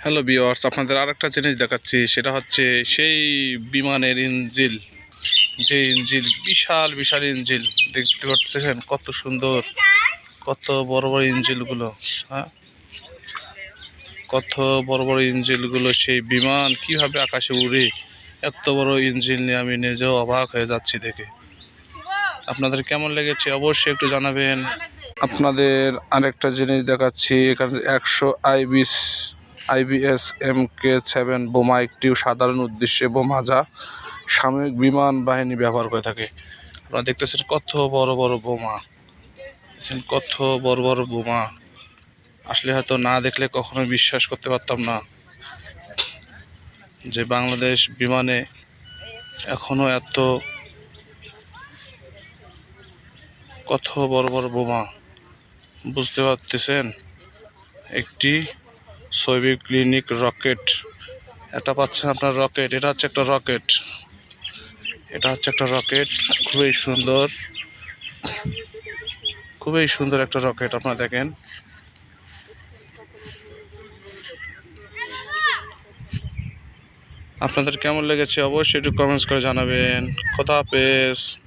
Hello viewers, আপনাদের আরেকটা জিনিস দেখাচ্ছি। সেটা হচ্ছে সেই বিমানের ইঞ্জিল। যে ইঞ্জিল বিশাল বিশাল ইঞ্জিল দেখতে পাচ্ছেন, কত সুন্দর, কত বড় বড় ইঞ্জিলগুলো। হ্যাঁ, কত বড় বড় ইঞ্জিলগুলো। সেই বিমান কিভাবে আকাশে উড়ে, এত বড় ইঞ্জিল নিয়ে আমি নিজেও অবাক হয়ে যাচ্ছি দেখে। আপনাদের কেমন লেগেছে অবশ্যই একটু জানাবেন। আপনাদের আরেকটা জিনিস দেখাচ্ছি। এখানে 100 IBS MK7 বোমা একটি সাধারণ উদ্দেশ্যে বোমা, যা সামরিক বিমান বাহিনী ব্যবহার করে থাকে। আপনারা দেখতেছেন কত বড় বড় বোমা, কত বড় বড় বোমা। আসলে হয়তো না দেখলে কখনো বিশ্বাস করতে পারতাম না যে বাংলাদেশ বিমানে এখনো এত কত বড় বড় বোমা। বুঝতে পারতেছেন, একটি সৌভিক ক্লিনিক রকেট। এটা পাচ্ছেন আপনার রকেট। এটা হচ্ছে একটা রকেট। খুবই সুন্দর, খুবই সুন্দর একটা রকেট। আপনারা দেখেন। আপনাদের কেমন লেগেছে অবশ্যই একটু কমেন্টস করে জানাবেন। খোদা হাফেজ।